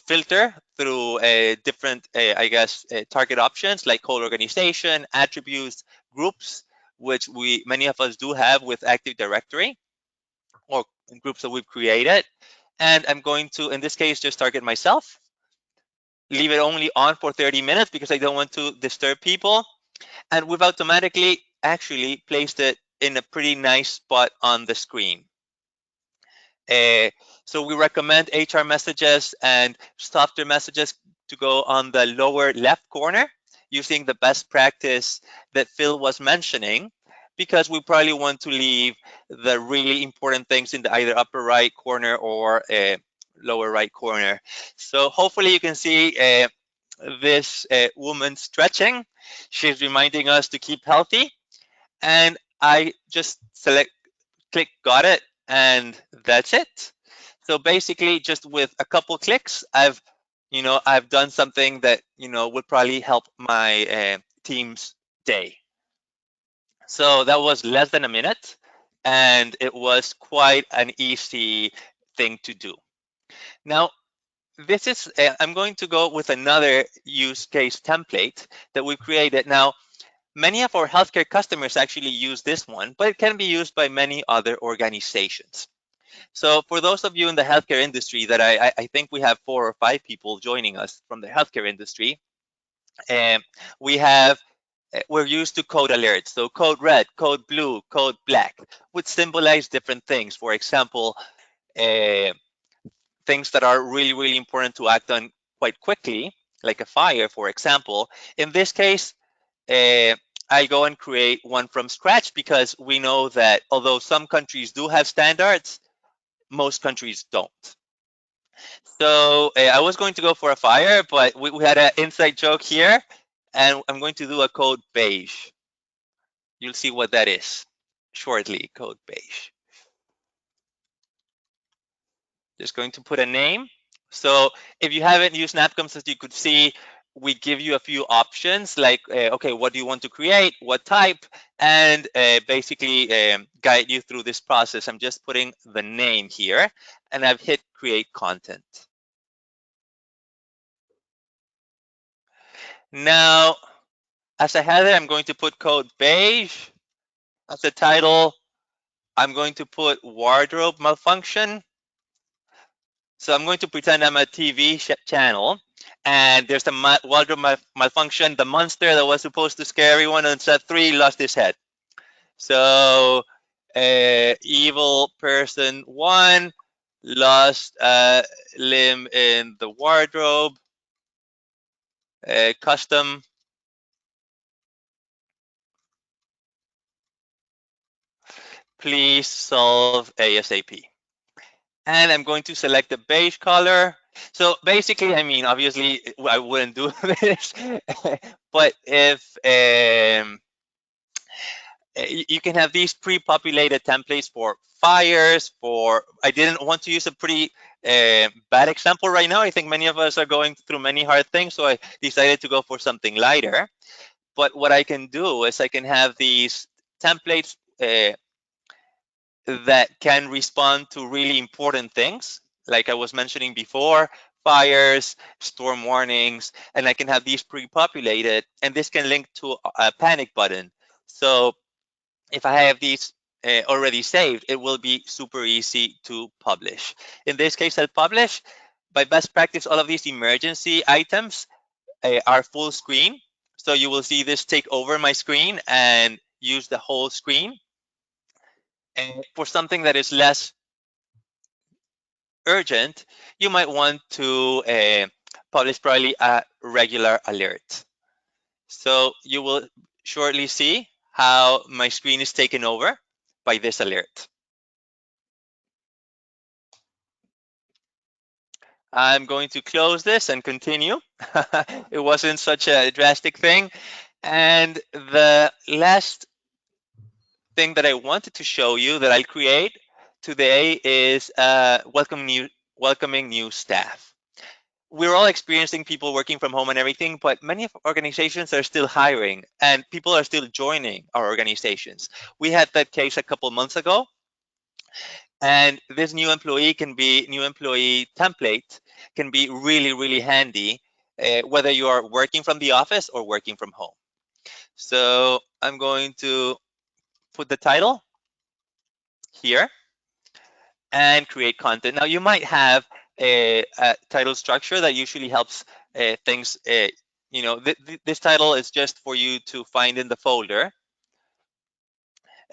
filter through different, I guess, target options like whole organization, attributes, groups, which many of us do have with Active Directory or groups that we've created. And I'm going to, in this case, just target myself. Leave it only on for 30 minutes because I don't want to disturb people. And we've automatically actually placed it in a pretty nice spot on the screen. So we recommend HR messages and software messages to go on the lower left corner using the best practice that Phil was mentioning, because we probably want to leave the really important things in the either upper right corner or lower right corner. So hopefully you can see this woman stretching. She's reminding us to keep healthy. And I just click got it, and that's it. So basically, just with a couple clicks, I've done something that would probably help my team's day. So that was less than a minute, and it was quite an easy thing to do. Now, this is I'm going to go with another use case template that we created. Now, many of our healthcare customers actually use this one, but it can be used by many other organizations. So for those of you in the healthcare industry, that I think we have 4 or 5 people joining us from the healthcare industry, we're used to code alerts. So code red, code blue, code black, which symbolize different things. For example, things that are really, really important to act on quite quickly, like a fire, for example. In this case, I go and create one from scratch because we know that although some countries do have standards, most countries don't. So I was going to go for a fire, but we had an inside joke here, and I'm going to do a code beige. You'll see what that is shortly, code beige. Just going to put a name. So if you haven't used NAPCOMs, as you could see, we give you a few options like, okay, what do you want to create, what type, and basically guide you through this process. I'm just putting the name here, and I've hit create content. Now, as a header, I'm going to put code beige. As a title, I'm going to put wardrobe malfunction. So I'm going to pretend I'm a TV channel, and there's a wardrobe malfunction. The monster that was supposed to scare everyone on set 3 lost his head. So evil person 1 lost a limb in the wardrobe. Custom. Please solve ASAP. And I'm going to select the beige color. So basically, I mean, obviously, I wouldn't do this, but if you can have these pre-populated templates for fires, I didn't want to use a pretty bad example right now. I think many of us are going through many hard things, so I decided to go for something lighter. But what I can do is I can have these templates that can respond to really important things, like I was mentioning before, fires, storm warnings, and I can have these pre-populated, and this can link to a panic button. So if I have these already saved, it will be super easy to publish. In this case, I'll publish. By best practice, all of these emergency items are full screen. So you will see this take over my screen and use the whole screen. And for something that is less urgent, you might want to publish probably a regular alert. So you will shortly see how my screen is taken over by this alert. I'm going to close this and continue. It wasn't such a drastic thing. And the last thing that I wanted to show you that I'll create today is welcoming new staff. We're all experiencing people working from home and everything, but many organizations are still hiring and people are still joining our organizations. We had that case a couple months ago, and this new employee template can be really, really handy, whether you are working from the office or working from home. So I'm going to put the title here and create content. Now you might have a title structure that usually helps things. You know, this title is just for you to find in the folder.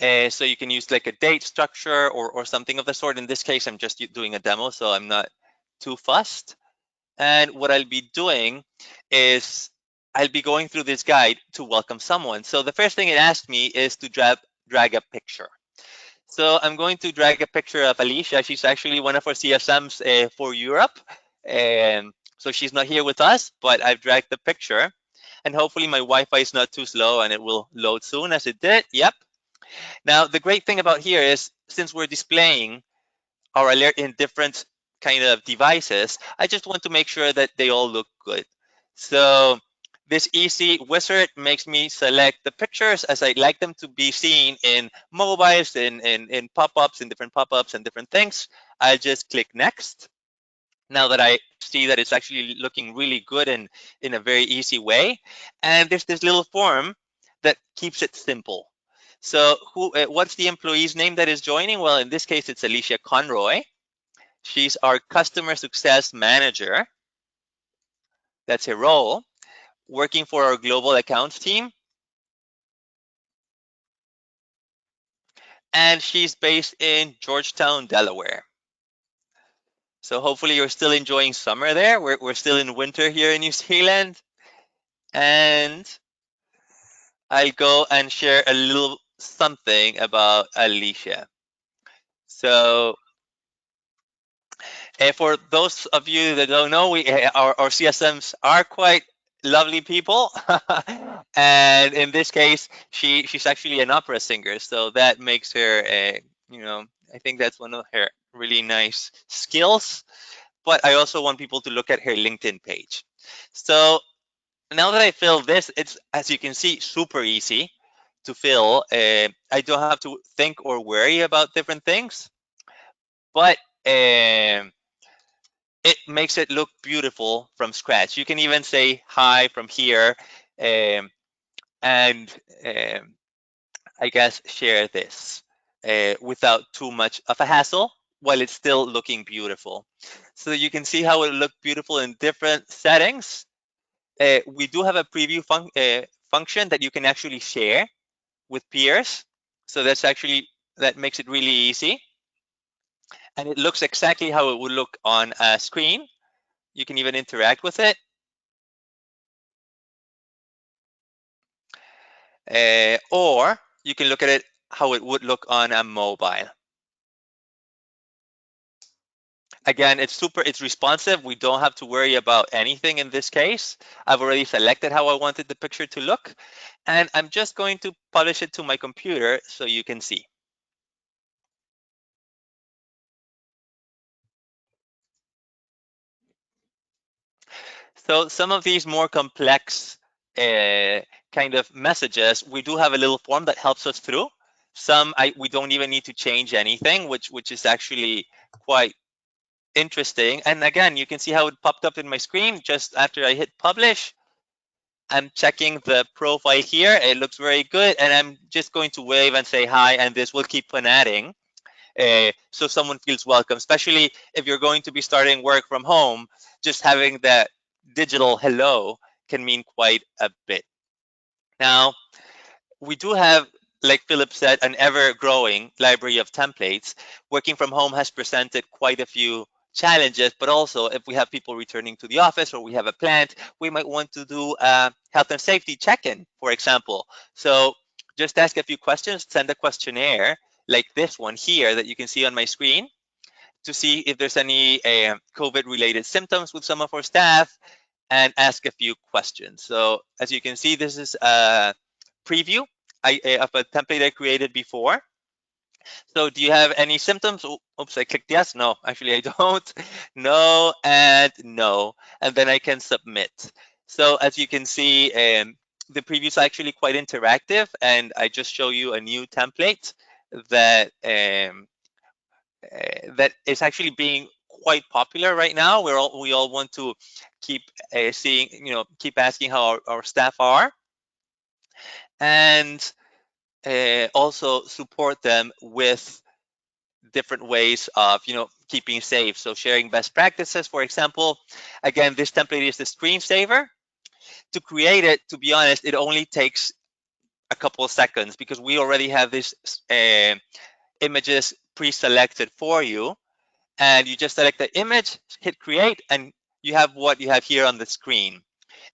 So you can use like a date structure or something of the sort. In this case, I'm just doing a demo, so I'm not too fussed. And what I'll be doing is I'll be going through this guide to welcome someone. So the first thing it asked me is to drag a picture. So I'm going to drag a picture of Alicia. She's actually one of our CSMs for Europe. And so she's not here with us, but I've dragged the picture. And hopefully my Wi-Fi is not too slow and it will load soon, as it did. Yep. Now, the great thing about here is, since we're displaying our alert in different kind of devices, I just want to make sure that they all look good. So this easy wizard makes me select the pictures as I'd like them to be seen in mobiles, in pop-ups, in different pop-ups and different things. I'll just click next. Now that I see that it's actually looking really good and in a very easy way. And there's this little form that keeps it simple. So what's the employee's name that is joining? Well, in this case, it's Alicia Conroy. She's our customer success manager. That's her role, working for our global accounts team. And she's based in Georgetown, Delaware. So hopefully you're still enjoying summer there. We're still in winter here in New Zealand. And I'll go and share a little something about Alicia. So for those of you that don't know, our CSMs are quite lovely people. And in this case, she's actually an opera singer. So that makes her, you know, I think that's one of her really nice skills. But I also want people to look at her LinkedIn page. So now that I fill this, it's, as you can see, super easy to fill. I don't have to think or worry about different things, but it makes it look beautiful from scratch. You can even say hi from here, and I guess share this without too much of a hassle, while it's still looking beautiful. So you can see how it looked beautiful in different settings. We do have a preview function that you can actually share with peers. So that makes it really easy. And it looks exactly how it would look on a screen. You can even interact with it. Or you can look at it how it would look on a mobile. Again, it's responsive. We don't have to worry about anything in this case. I've already selected how I wanted the picture to look, and I'm just going to publish it to my computer so you can see. So some of these more complex kind of messages, we do have a little form that helps us through. Some we don't even need to change anything, which is actually quite interesting. And again, you can see how it popped up in my screen just after I hit publish. I'm checking the profile here. It looks very good. And I'm just going to wave and say hi, and this will keep on adding. So someone feels welcome, especially if you're going to be starting work from home. Just having that digital hello can mean quite a bit. Now, we do have, like Philip said, an ever-growing library of templates. Working from home has presented quite a few challenges, but also if we have people returning to the office or we have a plant, we might want to do a health and safety check-in, for example. So just ask a few questions, send a questionnaire like this one here that you can see on my screen to see if there's any COVID-related symptoms with some of our staff, and ask a few questions. So as you can see, this is a preview of a template I created before. So do you have any symptoms? Oops, I clicked yes. No, actually I don't. No and no. And then I can submit. So as you can see, the preview is actually quite interactive, and I just show you a new template that that is actually being quite popular right now. We all want to keep seeing, keep asking how our staff are, and also support them with different ways of keeping safe. So sharing best practices, for example. Again, this template is the screensaver. To create it, to be honest, it only takes a couple of seconds because we already have these images pre-selected for you, and you just select the image, hit create, and you have what you have here on the screen.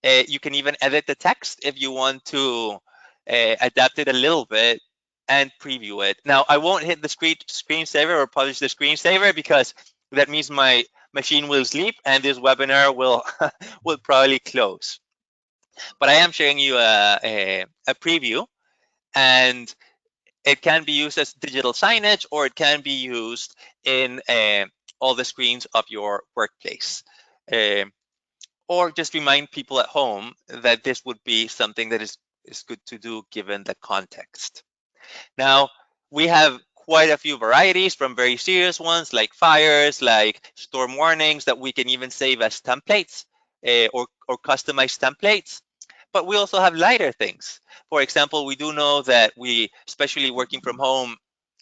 You can even edit the text if you want to adapt it a little bit and preview it. Now, I won't hit the screensaver or publish the screensaver because that means my machine will sleep and this webinar will will probably close. But I am showing you a preview, and it can be used as digital signage, or it can be used in all the screens of your workplace. Or just remind people at home that this would be something that is good to do given the context. Now, we have quite a few varieties, from very serious ones like fires, like storm warnings, that we can even save as templates or customized templates. But we also have lighter things. For example, we do know that especially working from home,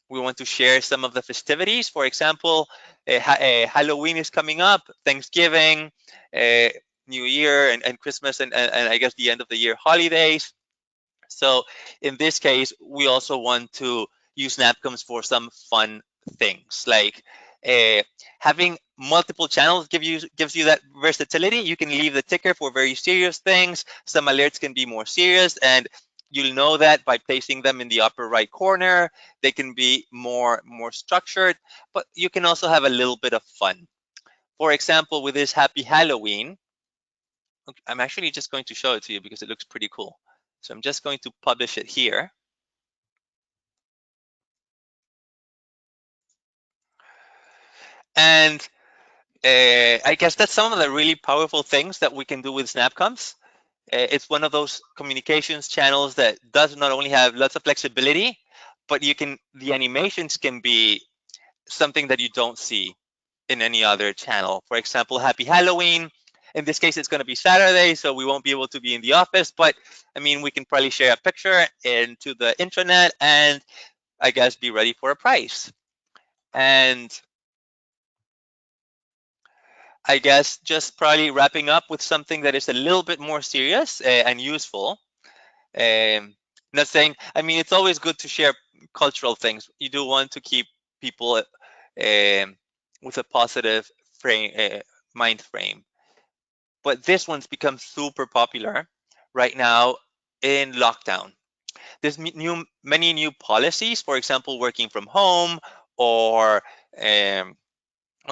we want to share some of the festivities. For example, Halloween is coming up, Thanksgiving, New Year, and Christmas, and I guess the end of the year holidays. So in this case, we also want to use Snapcoms for some fun things, like having multiple channels gives you that versatility. You can leave the ticker for very serious things. Some alerts can be more serious, and you'll know that by placing them in the upper right corner. They can be more structured, but you can also have a little bit of fun. For example, with this Happy Halloween, I'm actually just going to show it to you because it looks pretty cool. So I'm just going to publish it here. And I guess that's some of the really powerful things that we can do with Snapcoms. It's one of those communications channels that does not only have lots of flexibility, but the animations can be something that you don't see in any other channel. For example, Happy Halloween. In this case, it's going to be Saturday, so we won't be able to be in the office. But I mean, we can probably share a picture into the intranet and I guess be ready for a price. And I guess just probably wrapping up with something that is a little bit more serious and useful. Not saying, I mean, it's always good to share cultural things. You do want to keep people with a positive mind frame. But this one's become super popular right now in lockdown. There's many new policies, for example, working from home or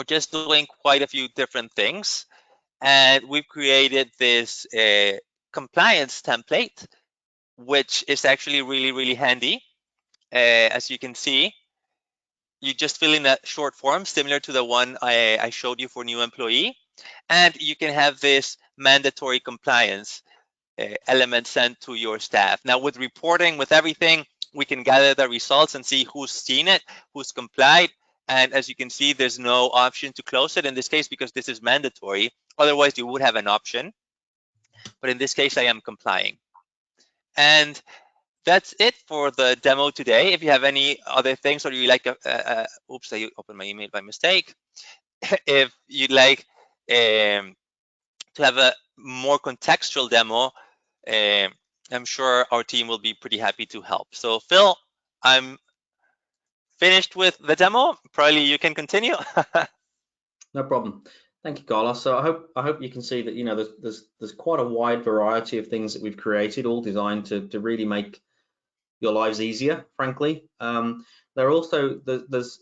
just doing quite a few different things. And we've created this compliance template, which is actually really, really handy. As you can see, you just fill in a short form similar to the one I showed you for new employee, and you can have this mandatory compliance element sent to your staff. Now, with reporting, with everything, we can gather the results and see who's seen it, who's complied. And as you can see, there's no option to close it in this case because this is mandatory. Otherwise, you would have an option. But in this case, I am complying. And that's it for the demo today. If you have any other things or you like, oops, I opened my email by mistake. If you'd like to have a more contextual demo, I'm sure our team will be pretty happy to help. So Phil, I'm finished with the demo. Probably you can continue. No problem. Thank you, Carlos. So I hope you can see that there's quite a wide variety of things that we've created, all designed to really make your lives easier. Frankly, they're also there's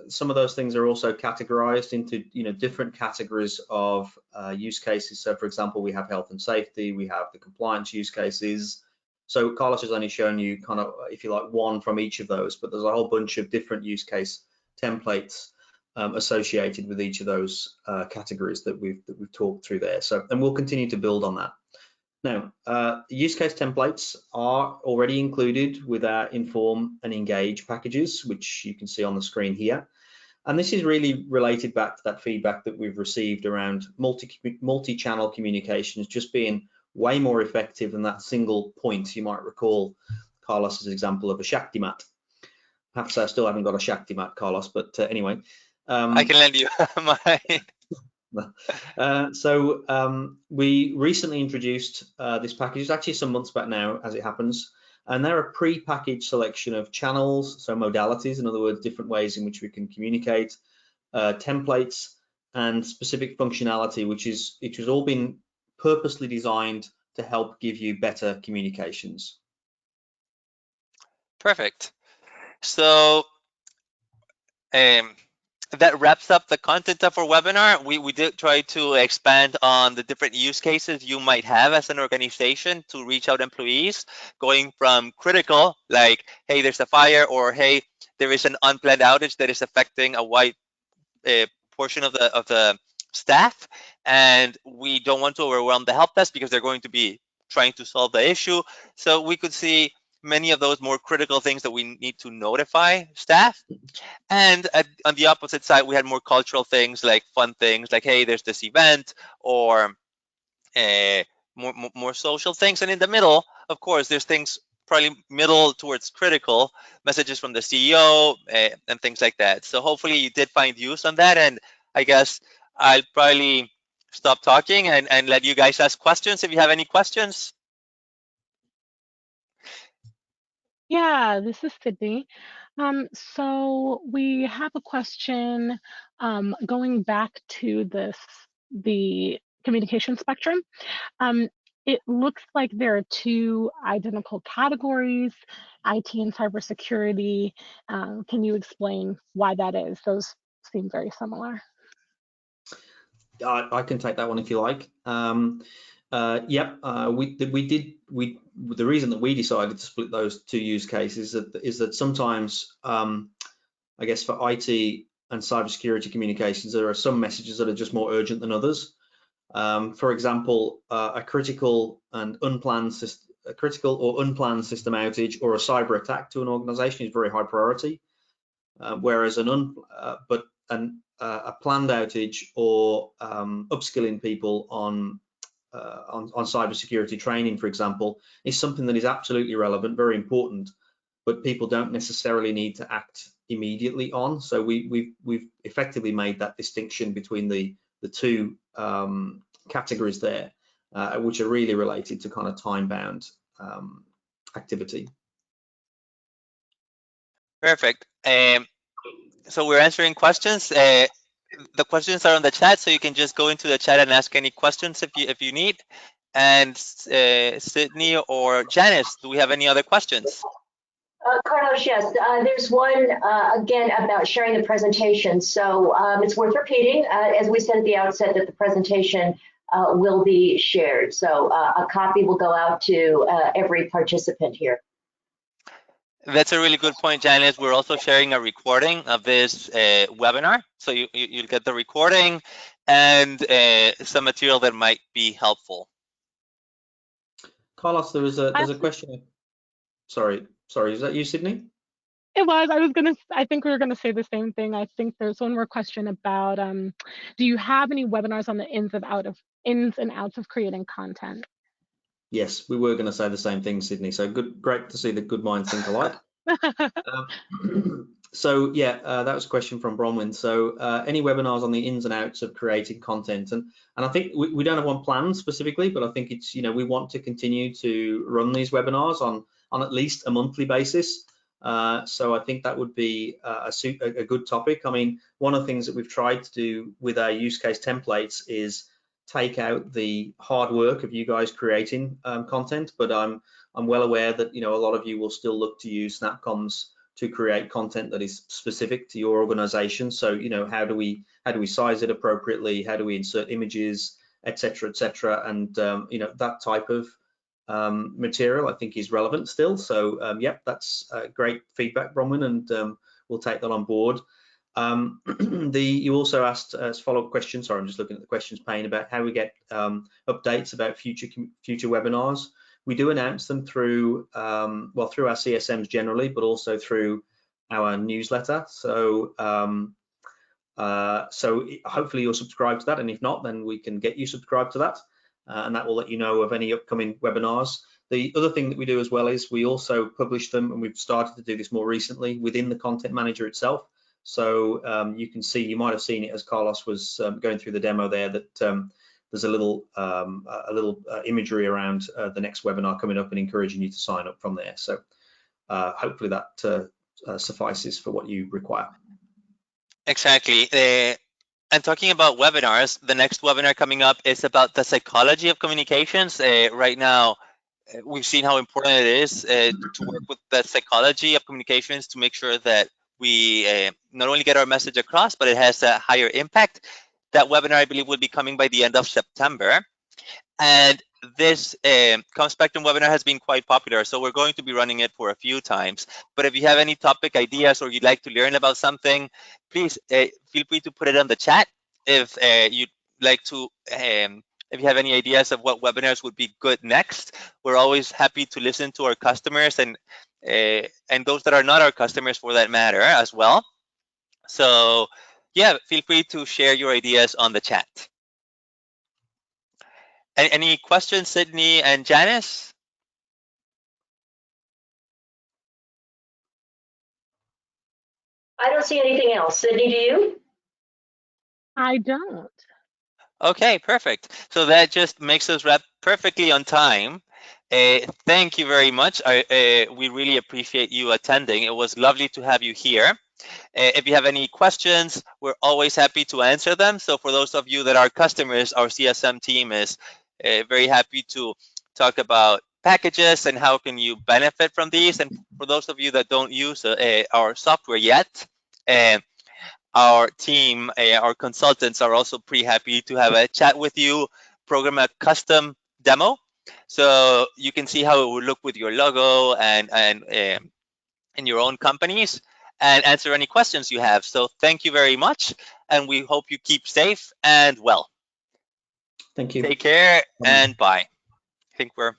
some of those things are also categorized into different categories of use cases. So, for example, we have health and safety, we have the compliance use cases. So Carlos has only shown you kind of, if you like, one from each of those, but there's a whole bunch of different use case templates associated with each of those categories that we've talked through there. So, and we'll continue to build on that. Now, use case templates are already included with our Inform and Engage packages, which you can see on the screen here. And this is really related back to that feedback that we've received around multi-channel communications just being way more effective than that single point. You might recall Carlos's example of a Shakti mat. I have to say I still haven't got a Shakti mat, Carlos, but anyway. I can lend you mine. We recently introduced this package. It's actually some months back now, as it happens, and they're a pre-packaged selection of channels, so modalities, in other words, different ways in which we can communicate, templates, and specific functionality, which has all been purposely designed to help give you better communications. Perfect. So that wraps up the content of our webinar. We did try to expand on the different use cases you might have as an organization to reach out employees, going from critical, like, hey, there's a fire, or hey, there is an unplanned outage that is affecting a wide portion of the staff, and we don't want to overwhelm the help desk because they're going to be trying to solve the issue. So we could see many of those more critical things that we need to notify staff. And on the opposite side, we had more cultural things, like fun things, like, hey, there's this event, or more social things. And in the middle, of course, there's things probably middle towards critical, messages from the CEO and things like that. So hopefully you did find use on that. And I guess I'll probably stop talking and let you guys ask questions if you have any questions. Yeah, this is Sydney. So we have a question going back to the communication spectrum. It looks like there are two identical categories, IT and cybersecurity. Can you explain why that is? Those seem very similar. I can take that one if you like. The reason that we decided to split those two use cases is that sometimes, I guess for IT and cybersecurity communications, there are some messages that are just more urgent than others. For example, a critical or unplanned system outage or a cyber attack to an organization is very high priority, whereas a planned outage or upskilling people on cybersecurity training, for example, is something that is absolutely relevant, very important, but people don't necessarily need to act immediately on. So we've effectively made that distinction between the two categories there, which are really related to kind of time-bound activity. Perfect. So we're answering questions. The questions are on the chat, so you can just go into the chat and ask any questions if you need. And Sydney or Janice, do we have any other questions? Carlos, yes. There's one, again, about sharing the presentation. So it's worth repeating, as we said at the outset, that the presentation will be shared. So a copy will go out to every participant here. That's a really good point, Janice. We're also sharing a recording of this webinar. So you'll get the recording and some material that might be helpful. Carlos, there's a question. Sorry, is that you, Sydney? It was. I think we were gonna say the same thing. I think there's one more question about do you have any webinars on the ins and outs of creating content? Yes, we were going to say the same thing, Sydney. So great to see that good minds think alike. So yeah, that was a question from Bronwyn. So any webinars on the ins and outs of creating content, and I think we don't have one planned specifically, but I think it's, you know, we want to continue to run these webinars on at least a monthly basis. So I think that would be a good topic. I mean, one of the things that we've tried to do with our use case templates is take out the hard work of you guys creating content, but I'm well aware that, you know, a lot of you will still look to use SnapComms to create content that is specific to your organization. So, you know, how do we size it appropriately? How do we insert images, etc., and you know, that type of material I think is relevant still. So yep, that's great feedback, Bronwyn, and we'll take that on board. You also asked as follow-up question, sorry, I'm just looking at the questions pane, about how we get updates about future webinars. We do announce them through through our CSMs generally, but also through our newsletter. So So hopefully you'll subscribe to that, and if not, then we can get you subscribed to that, and that will let you know of any upcoming webinars. The other thing that we do as well is we also publish them, and we've started to do this more recently within the Content Manager itself. So you can see, you might have seen it as Carlos was going through the demo there, that there's a little imagery around the next webinar coming up and encouraging you to sign up from there. So hopefully that suffices for what you require. Exactly. And talking about webinars, the next webinar coming up is about the psychology of communications. Right now, we've seen how important it is to work with the psychology of communications to make sure that we not only get our message across, but it has a higher impact. That webinar, I believe, will be coming by the end of September. And this CommSpectrum webinar has been quite popular, so we're going to be running it for a few times. But if you have any topic ideas or you'd like to learn about something, please feel free to put it on the chat. If you'd like to, if you have any ideas of what webinars would be good next, we're always happy to listen to our customers and those that are not our customers for that matter as well. So yeah, feel free to share your ideas on the chat. Any questions, Sydney and Janice? I don't see anything else. Sydney, do you? I don't. Okay, perfect. So that just makes us wrap perfectly on time. Thank you very much. We really appreciate you attending. It was lovely to have you here. If you have any questions, we're always happy to answer them. So for those of you that are customers, our CSM team is very happy to talk about packages and how can you benefit from these. And for those of you that don't use our software yet, our team, our consultants are also pretty happy to have a chat with you, program a custom demo. So you can see how it will look with your logo and in your own companies, and answer any questions you have. So thank you very much, and we hope you keep safe and well. Thank you. Take care and bye. I think we're